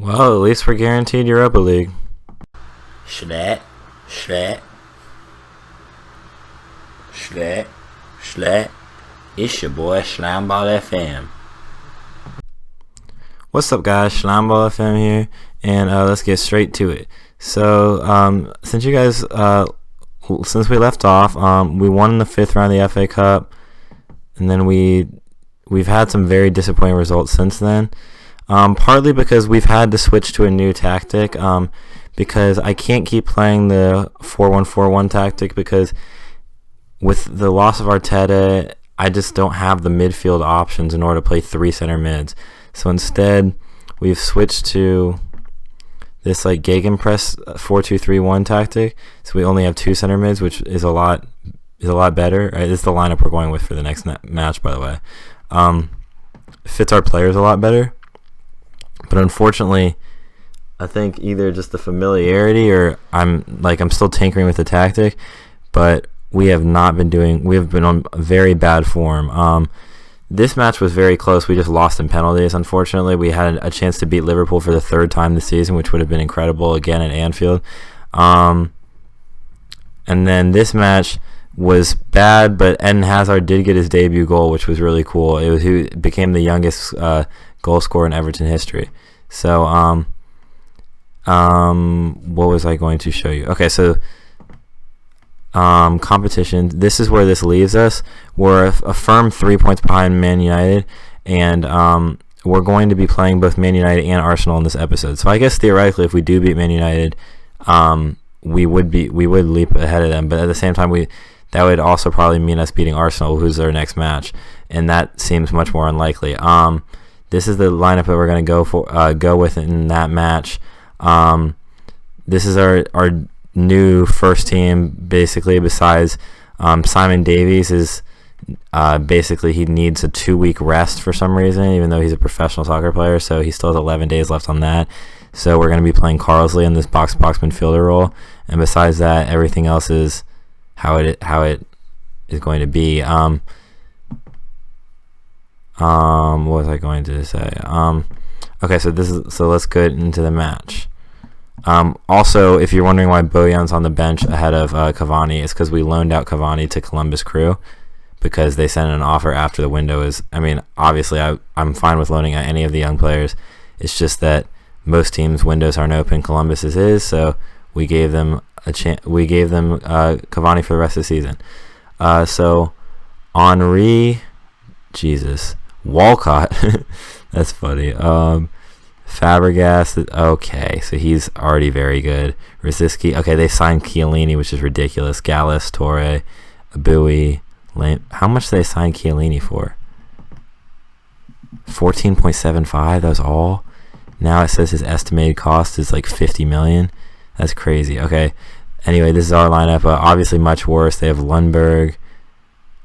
Well, at least we're guaranteed Europa League. Schlat, schlat, schlat, schlat. It's your boy Slimeball FM. What's up, guys? Shambles FM here, and let's get straight to it. So, since you guys, since we left off, we won in the 5th round of the FA Cup, and then we've had some very disappointing results since then. Partly because we've had to switch to a new tactic, because I can't keep playing the 4-1-4-1 tactic because with the loss of Arteta, I just don't have the midfield options in order to play 3 center mids. So instead, we've switched to this like gegenpress 4-2-3-1 tactic. So we only have 2 center mids, which is a lot better. Right? This is the lineup we're going with for the next match, by the way. Fits our players a lot better. But unfortunately, I think either just the familiarity or I'm still tinkering with the tactic, but we have been on very bad form. This match was very close. We just lost in penalties, unfortunately. We had a chance to beat Liverpool for the 3rd time this season, which would have been incredible again at Anfield. And then this match was bad, but Eden Hazard did get his debut goal, which was really cool. It was who became the youngest goal scorer in Everton history. So, what was I going to show you? Okay, so competition. This is where this leaves us. We're a firm 3 points behind Man United, and we're going to be playing both Man United and Arsenal in this episode. So I guess theoretically, if we do beat Man United, we would leap ahead of them. But at the same time, that would also probably mean us beating Arsenal, who's their next match, and that seems much more unlikely. This is the lineup that we're going to go with in that match. This is our new first team, basically, besides Simon Davies is basically he needs a 2-week rest for some reason, even though he's a professional soccer player, so he still has 11 days left on that. So we're going to be playing Carlsley in this box-to-box midfielder role, and besides that, everything else is how it is going to be. What was I going to say? Okay, so let's get into the match. Also, if you're wondering why Bojan's on the bench ahead of Cavani, it's because we loaned out Cavani to Columbus Crew because they sent an offer after the window is. I mean, obviously, I'm fine with loaning out any of the young players. It's just that most teams' windows aren't open. Columbus's is, so we gave them a chance. We gave them Cavani for the rest of the season. So Henry, Jesus, Walcott. That's funny. Fabregas, okay, so he's already very good. Rosicky, okay, they signed Chiellini, which is ridiculous. Gallus, Torre, Abui, how much did they sign Chiellini for? 14.75, that was all? Now it says his estimated cost is like 50 million. That's crazy. Okay, anyway, this is our lineup. Obviously much worse. They have Lundberg,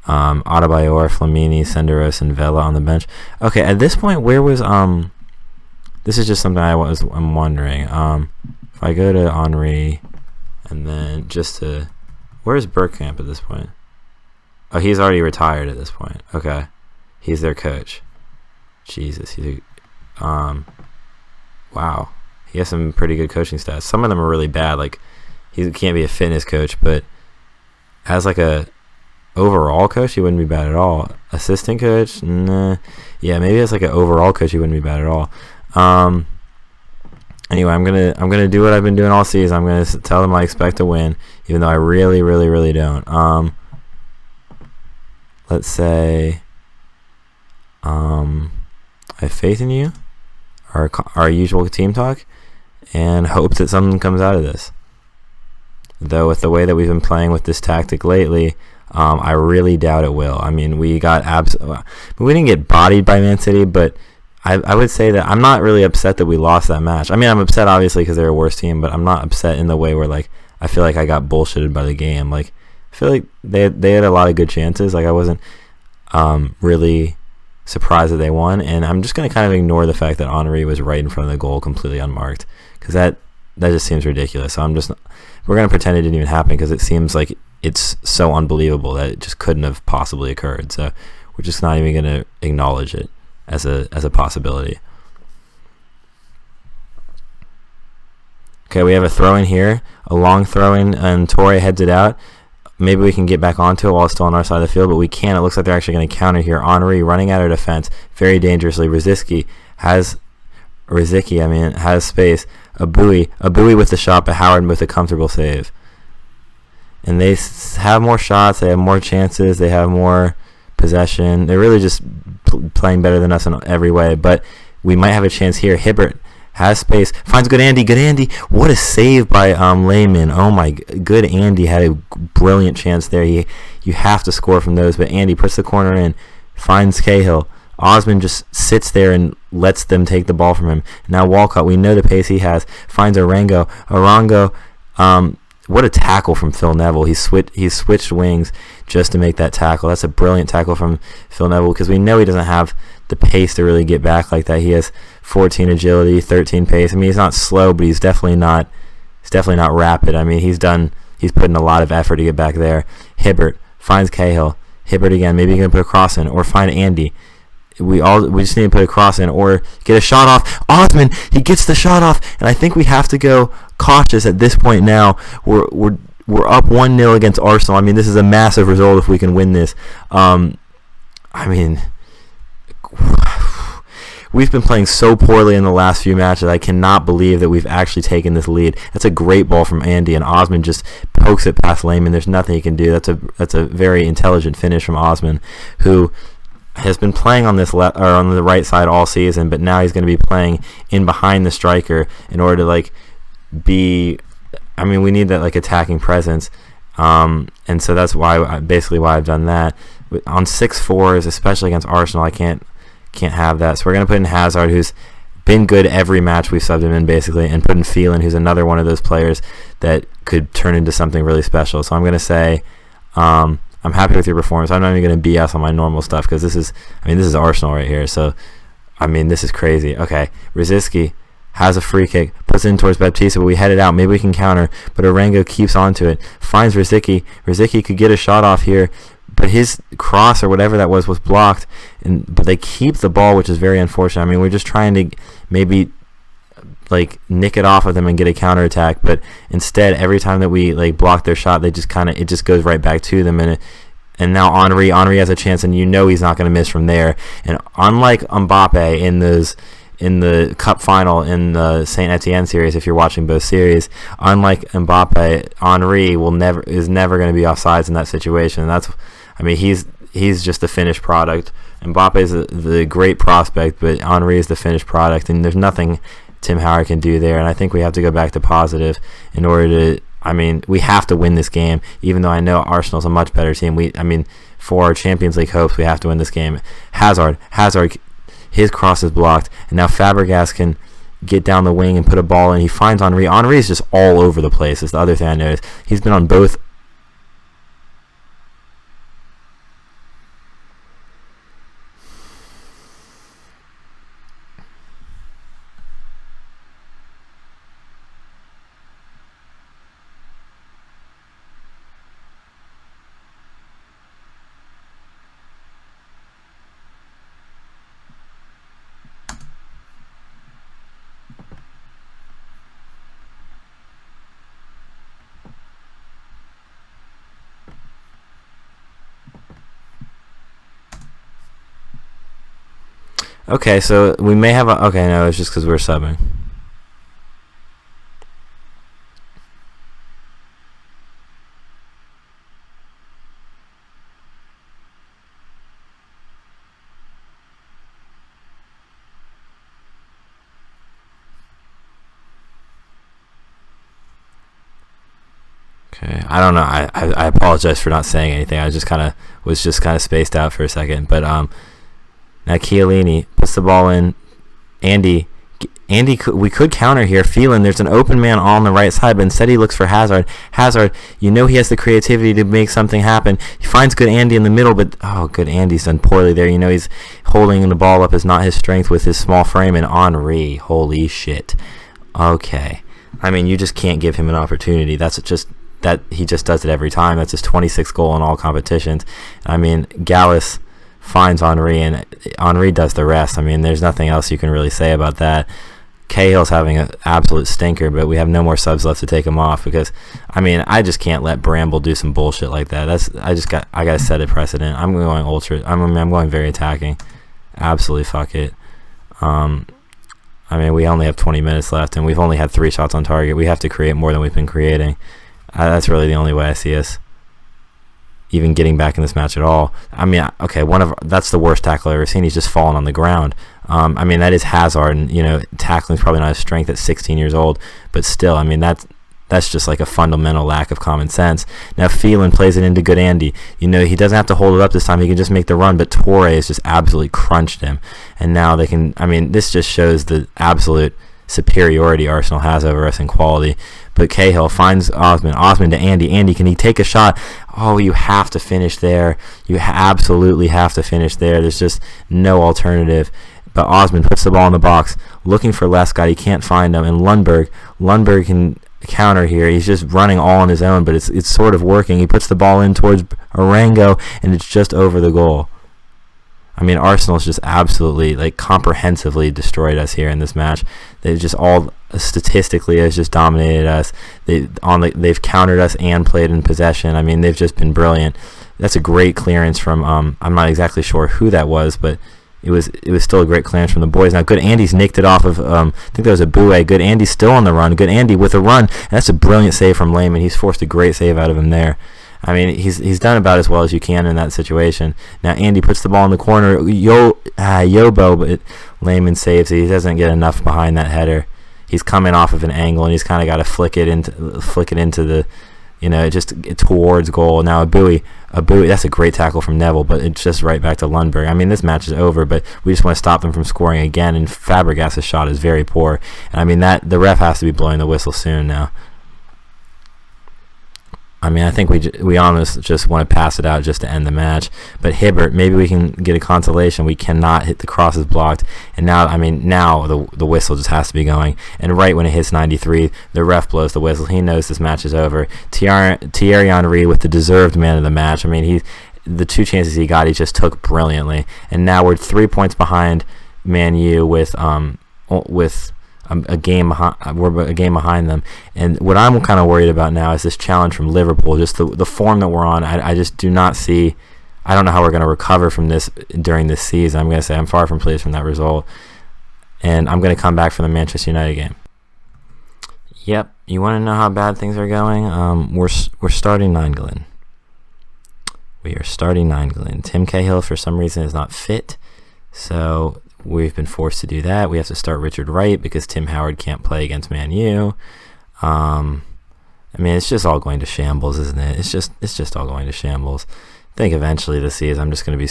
Adebayor, Flamini, Senderos, and Vela on the bench. Okay, at this point, where was this is just something I'm wondering. If I go to Henry, and then where's Bergkamp at this point? Oh, he's already retired at this point. Okay, he's their coach. Jesus, wow, he has some pretty good coaching stats. Some of them are really bad. Like he can't be a fitness coach, but as like a overall coach, he wouldn't be bad at all. Assistant coach, nah. Yeah, maybe as like an overall coach, he wouldn't be bad at all. Anyway, I'm gonna do what I've been doing all season. I'm gonna tell them I expect to win, even though I really, really, really don't. Let's say, I have faith in you, our usual team talk, and hope that something comes out of this. Though with the way that we've been playing with this tactic lately, I really doubt it will. I mean, we didn't get bodied by Man City, but I would say that I'm not really upset that we lost that match. I mean, I'm upset obviously because they're a worse team, but I'm not upset in the way where like I feel like I got bullshitted by the game. Like I feel like they had a lot of good chances. Like I wasn't really surprised that they won, and I'm just gonna kind of ignore the fact that Henry was right in front of the goal completely unmarked because that just seems ridiculous. So we're gonna pretend it didn't even happen because it seems like it's so unbelievable that it just couldn't have possibly occurred. So we're just not even gonna acknowledge it as a possibility. Okay, we have a throw in here, a long throw in, and Torre heads it out. Maybe we can get back onto it while it's still on our side of the field, but we can't. It looks like they're actually going to counter here. Henri running at our defense very dangerously. Rosicky has space. A buoy with the shot, but Howard with a comfortable save. And they have more shots. They have more chances. They have more possession. They're really just playing better than us in every way. But we might have a chance here. Hibbert has space, finds good Andy. What a save by Lehman. Oh my, good Andy had a brilliant chance there. You have to score from those, but Andy puts the corner in, finds Cahill. Osman just sits there and lets them take the ball from him. Now Walcott, we know the pace he has, finds Arango. What a tackle from Phil Neville. He switched wings just to make that tackle. That's a brilliant tackle from Phil Neville because we know he doesn't have the pace to really get back like that. He has 14 agility, 13 pace. I mean, he's not slow, but he's definitely not rapid. I mean, he's put in a lot of effort to get back there. Hibbert finds Cahill. Hibbert again. Maybe he's going to put a cross in or find Andy. We just need to put a cross in or get a shot off. Osman, he gets the shot off, and I think we have to go cautious at this point now. We're up 1-0 against Arsenal. I mean, this is a massive result if we can win this. We've been playing so poorly in the last few matches. I cannot believe that we've actually taken this lead. That's a great ball from Andy, and Osman just pokes it past Lehman. There's nothing he can do. That's a very intelligent finish from Osman, who has been playing on on the right side all season, but now he's going to be playing in behind the striker in order to we need that attacking presence, and so that's why I've done that. On 6-4s, especially against Arsenal, I can't have that. So we're going to put in Hazard, who's been good every match we've subbed him in basically, and put in Phelan, who's another one of those players that could turn into something really special. So I'm going to say I'm happy with your performance. I'm not even going to BS on my normal stuff because this is Arsenal right here. So, this is crazy. Okay, Rosicky has a free kick, puts it in towards Baptista, but we head it out. Maybe we can counter, but Arango keeps onto it, finds Rosicky. Rosicky could get a shot off here, but his cross or whatever that was blocked. But they keep the ball, which is very unfortunate. We're just trying to maybe nick it off of them and get a counterattack, but instead every time that we block their shot, they just it just goes right back to them, and now Henri has a chance, and he's not going to miss from there. And unlike Mbappe in the cup final in the Saint-Etienne series, if you're watching both series, unlike Mbappe, Henri is never going to be offsides in that situation. And that's he's just the finished product. Mbappe is the great prospect, but Henri is the finished product, and there's nothing Tim Howard can do there, and I think we have to go back to positive in order to. We have to win this game, even though I know Arsenal's a much better team. For our Champions League hopes, we have to win this game. Hazard, his cross is blocked, and now Fabregas can get down the wing and put a ball in. He finds Henri. Henri is just all over the place. Is the other thing I noticed. He's been on both. Okay, so we may have a... Okay, no, it's just because we're subbing. Okay, I don't know. I apologize for not saying anything. I was just kind of spaced out for a second, but now Chiellini puts the ball in. Andy, we could counter here. Phelan, there's an open man on the right side, but instead he looks for Hazard. Hazard, he has the creativity to make something happen. He finds good Andy in the middle, but good Andy's done poorly there. He's holding the ball up is not his strength with his small frame. And Henri, holy shit. Okay, you just can't give him an opportunity. He just does it every time. That's his 26th goal in all competitions. Gallus finds Henri, and Henri does the rest. There's nothing else you can really say about that. Cahill's having an absolute stinker, but we have no more subs left to take him off because, I mean, I just can't let Bramble do some bullshit like that. I gotta set a precedent. I'm going ultra. I'm going very attacking. Absolutely fuck it. I mean, we only have 20 minutes left, and we've only had 3 shots on target. We have to create more than we've been creating. That's really the only way I see us even getting back in this match at all. I mean, okay, that's the worst tackle I've ever seen. He's just fallen on the ground. I mean, that is Hazard, and tackling is probably not his strength at 16 years old, but still, I mean, that's just like a fundamental lack of common sense. Now Phelan plays it into good Andy. He doesn't have to hold it up this time. He can just make the run, but Torres just absolutely crunched him. And now they can, I mean, this just shows the absolute superiority Arsenal has over us in quality. But Cahill finds Osman to Andy. Andy, can he take a shot? Oh, you have to finish there. You absolutely have to finish there. There's just no alternative. But Osman puts the ball in the box, looking for Lescott. He can't find him. And Lundberg can counter here. He's just running all on his own, but it's sort of working. He puts the ball in towards Arango, and it's just over the goal. I mean, Arsenal's just absolutely, comprehensively destroyed us here in this match. They've just all statistically has just dominated us. They've countered us and played in possession. I mean, they've just been brilliant. That's a great clearance from I'm not exactly sure who that was, but it was still a great clearance from the boys. Now, good Andy's nicked it off of I think that was a Boué. Good Andy's still on the run. Good Andy with a run. And that's a brilliant save from Lehman. He's forced a great save out of him there. I mean, he's done about as well as you can in that situation. Now Andy puts the ball in the corner. Yobo, but Lehman saves it. He doesn't get enough behind that header. He's coming off of an angle, and he's kind of got to flick it into the, towards goal. Now a Boué, that's a great tackle from Neville, but it's just right back to Lundberg. I mean, this match is over, but we just want to stop them from scoring again. And Fabregas's shot is very poor. And I mean, that the ref has to be blowing the whistle soon now. I mean, I think we almost just want to pass it out just to end the match. But Hibbert, maybe we can get a consolation. We cannot hit the crosses blocked. And now the whistle just has to be going. And right when it hits 93, the ref blows the whistle. He knows this match is over. Thierry Henry with the deserved man of the match. I mean, the 2 chances he got, he just took brilliantly. And now we're 3 points behind Man U with a game behind. We're a game behind them, and what I'm kind of worried about now is this challenge from Liverpool. Just the form that we're on. I just do not see. I don't know how we're going to recover from this during this season. I'm going to say I'm far from pleased from that result, and I'm going to come back from the Manchester United game. Yep, you want to know how bad things are going? We're starting Nainggolan. We are starting Nainggolan. Tim Cahill for some reason is not fit, so we've been forced to do that. We have to start Richard Wright because Tim Howard can't play against Man U. I mean, it's just all going to shambles, isn't it? It's just all going to shambles. I think eventually this season I'm just going to be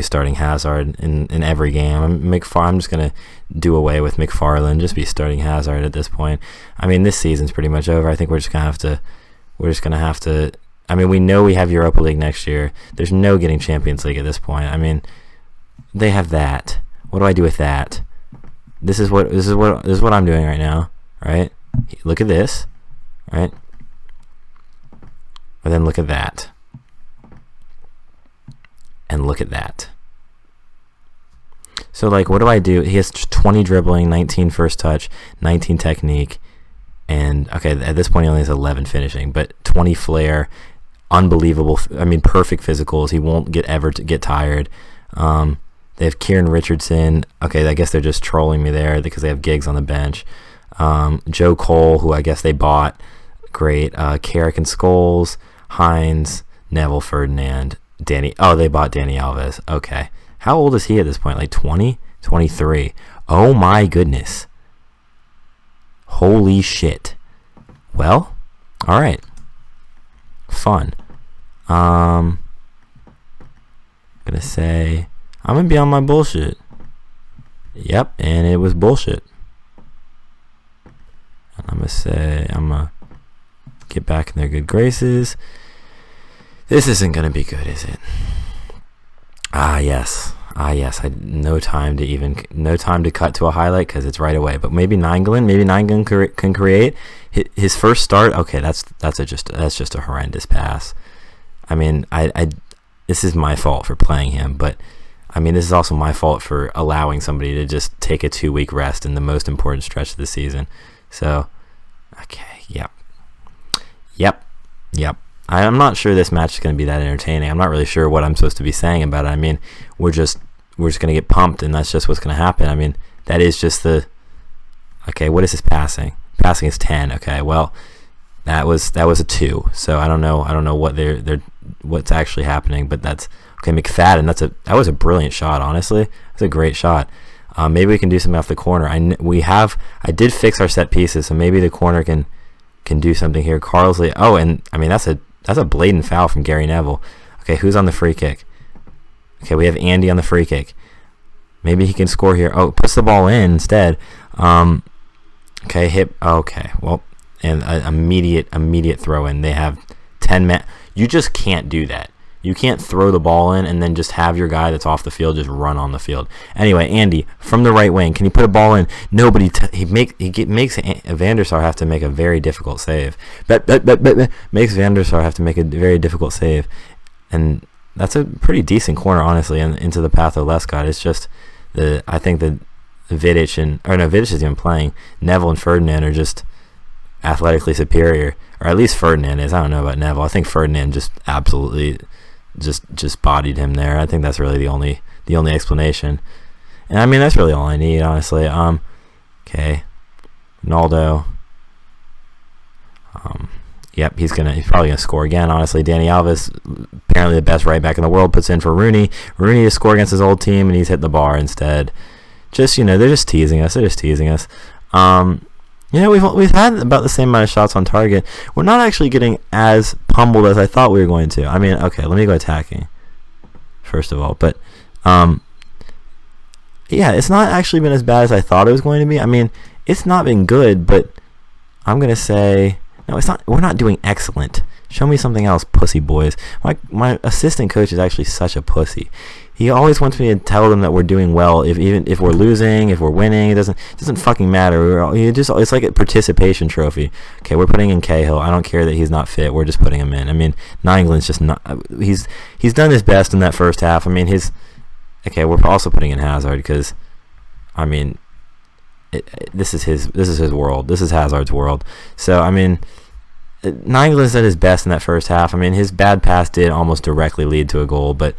starting Hazard in every game. I'm just going to do away with McFarlane. Just be starting Hazard at this point. I mean, this season's pretty much over. I think we're just going to have to. I mean, we know we have Europa League next year. There's no getting Champions League at this point. I mean, they have that. What do I do with that? This is what I'm doing right now, right? Look at this, right? And then look at that. And look at that. So, what do I do? He has 20 dribbling, 19 first touch, 19 technique, and, okay, at this point he only has 11 finishing, but 20 flair, unbelievable, I mean, perfect physicals. He won't ever get tired. They have Kieran Richardson. Okay, I guess they're just trolling me there because they have Giggs on the bench. Joe Cole, who I guess they bought. Great. Carrick and Scholes, Hines, Neville Ferdinand, Danny. Oh, they bought Danny Alves. Okay. How old is he at this point? 20? 23. Oh my goodness. Holy shit. Well, all right. Fun. I'm going to say I'm going to be on my bullshit. Yep, and it was bullshit. And I'm going to get back in their good graces. This isn't going to be good, is it? Yes. No time to cut to a highlight because it's right away. But maybe Nainggolan can create his first start. Okay, that's just a horrendous pass. I mean, this is my fault for playing him, but I mean, this is also my fault for allowing somebody to just take a 2-week rest in the most important stretch of the season. So, okay, yep. I'm not sure this match is going to be that entertaining. I'm not really sure what I'm supposed to be saying about it. I mean, we're just going to get pumped, and that's just what's going to happen. I mean, that is just the... Okay, what is his passing? Passing is 10. Okay, well, that was a 2. So I don't know what what's actually happening, but that's okay. McFadden, that was a brilliant shot. Honestly, that's a great shot. Maybe we can do something off the corner. I did fix our set pieces, so maybe the corner can do something here. Carlsley. Oh, and I mean that's a blatant foul from Gary Neville. Okay, who's on the free kick? Okay, we have Andy on the free kick. Maybe he can score here. Oh, puts the ball in instead. Okay, hit. Okay, well, and immediate throw in. They have 10 men. You just can't do that. You can't throw the ball in and then just have your guy that's off the field just run on the field. Anyway, Andy from the right wing, can you put a ball in? Nobody. He makes Van der Sar have to make a very difficult save. Makes Van der Sar have to make a very difficult save, and that's a pretty decent corner, honestly, and into the path of Lescott. It's just I think that Vidic is even playing. Neville and Ferdinand are just athletically superior, or at least Ferdinand is. I don't know about Neville. I think Ferdinand just absolutely just bodied him there. I think that's really the only explanation, and I mean that's really all I need, honestly. Okay, Ronaldo. Yep, he's probably gonna score again. Honestly, Dani Alves, apparently the best right back in the world, puts in for Rooney. Rooney to score against his old team, and he's hit the bar instead. Just they're just teasing us. We've had about the same amount of shots on target. We're not actually getting as pummeled as I thought we were going to. I mean, okay, let me go attacking first of all, but yeah, it's not actually been as bad as I thought it was going to be. I mean, it's not been good, but I'm gonna say no. It's not. We're not doing excellent. Show me something else, pussy boys. My assistant coach is actually such a pussy. He always wants me to tell them that we're doing well, even if we're losing, if we're winning. It doesn't fucking matter. It's like a participation trophy. Okay, we're putting in Cahill. I don't care that he's not fit. We're just putting him in. I mean, Nainggolan's just not. He's done his best in that first half. I mean, okay, we're also putting in Hazard because, I mean, this is his world. This is Hazard's world. So I mean, Nainggolan's did his best in that first half. I mean, his bad pass did almost directly lead to a goal, but.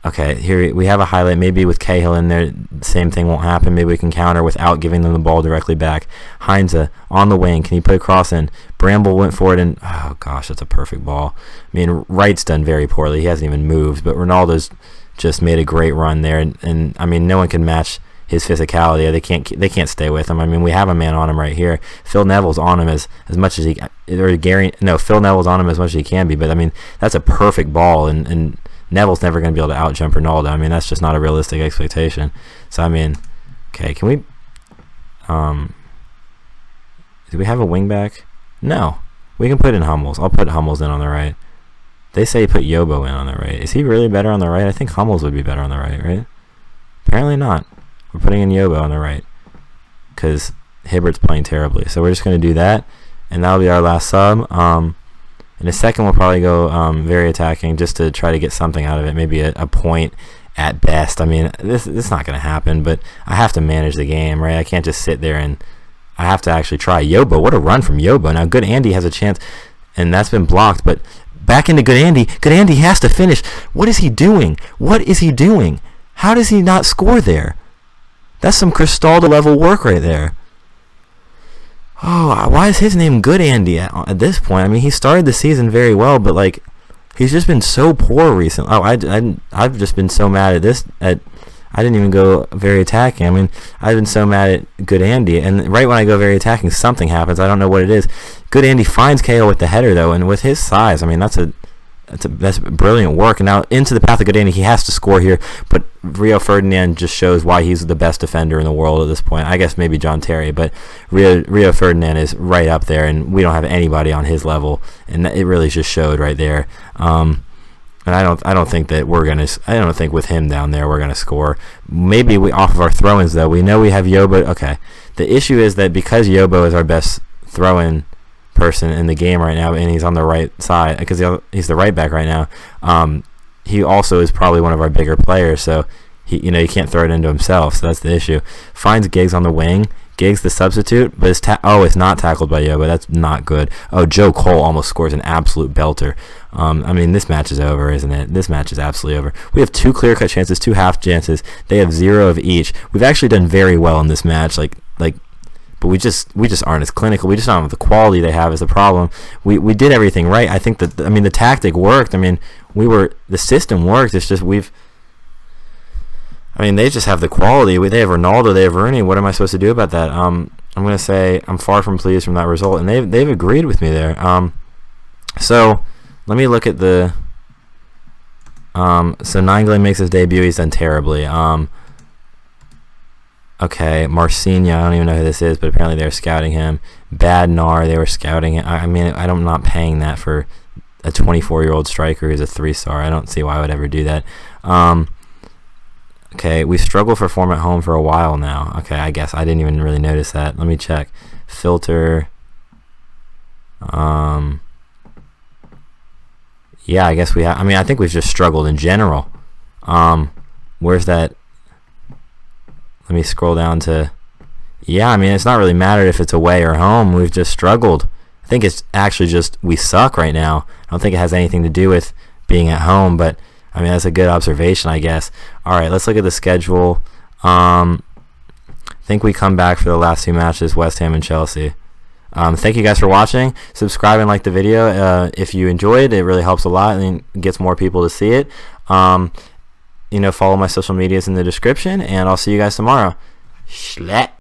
Okay, here we have a highlight. Maybe with Cahill in there, the same thing won't happen. Maybe we can counter without giving them the ball directly back. Heinze on the wing. Can he put a cross in? Bramble went for it, and oh gosh, that's a perfect ball. I mean, Wright's done very poorly. He hasn't even moved, but Ronaldo's just made a great run there, and I mean, no one can match his physicality. They can't stay with him. I mean, we have a man on him right here. Phil Neville's on him as much as Phil Neville's on him as much as he can be. But I mean, that's a perfect ball, and Neville's never going to be able to out-jump Ronaldo. I mean, that's just not a realistic expectation. So, I mean, okay, can we... do we have a wing-back? No. We can put in Hummels. I'll put Hummels in on the right. They say put Yobo in on the right. Is he really better on the right? I think Hummels would be better on the right, right? Apparently not. We're putting in Yobo on the right because Hibbert's playing terribly. So we're just going to do that, and that'll be our last sub. In a second, we'll probably go very attacking just to try to get something out of it, maybe a point at best. I mean, this is not going to happen, but I have to manage the game, right? I can't just sit there, and I have to actually try. Yobo, what a run from Yobo. Now, Good Andy has a chance, and that's been blocked, but back into Good Andy. Good Andy has to finish. What is he doing? How does he not score there? That's some Cristaldo level work right there. Oh, why is his name Good Andy at this point? I mean, he started the season very well, but like, he's just been so poor recently. Oh, I've just been so mad at this. I didn't even go very attacking. I mean, I've been so mad at Good Andy, and right when I go very attacking, something happens. I don't know what it is. Good Andy finds KO with the header though, and with his size, I mean, that's brilliant work. And now into the path of Good Andy, he has to score here, but Rio Ferdinand just shows why he's the best defender in the world at this point. I guess maybe John Terry, but Rio Ferdinand is right up there, and we don't have anybody on his level, and it really just showed right there. And I don't think that I don't think with him down there we're gonna score. Maybe we off of our throw-ins though. We know we have Yobo. Okay, the issue is that because Yobo is our best throw-in person in the game right now, and he's on the right side because he's the right back right now. He also is probably one of our bigger players, so he can't throw it into himself, so that's the issue. Finds Giggs on the wing. Giggs the substitute, but it's not tackled by Yoba. That's not good. Oh, Joe Cole almost scores an absolute belter. I mean, this match is over, isn't it? This match is absolutely over. We have 2 clear-cut chances, 2 half chances. They have 0 of each. We've actually done very well in this match, but we just aren't as clinical. We just don't have the quality they have is the problem. We did everything right. I think that the tactic worked. I mean, the system worked. It's just they just have the quality. They have Ronaldo, they have Rooney. What am I supposed to do about that? I'm going to say I'm far from pleased from that result, and they've agreed with me there. So let me look at the. So Nainggolan makes his debut. He's done terribly. Okay, Marcinha, I don't even know who this is, but apparently they were scouting him. Badnar, they were scouting him. I'm not paying that for a 24-year-old striker who's a 3-star. I don't see why I would ever do that. Okay, we struggled for form at home for a while now. Okay, I guess I didn't even really notice that. Let me check. Filter. Yeah, I guess we have. I think we've just struggled in general. Where's that? Let me scroll down to. Yeah, it's not really mattered if it's away or home. We've just struggled. I think it's actually just we suck right now. I don't think it has anything to do with being at home, but that's a good observation, I guess. All right, let's look at the schedule. I think we come back for the last 2 matches, West Ham and Chelsea. Thank you guys for watching. Subscribe and like the video if you enjoyed. It really helps a lot and gets more people to see it. Follow my social medias in the description, and I'll see you guys tomorrow. Schlat.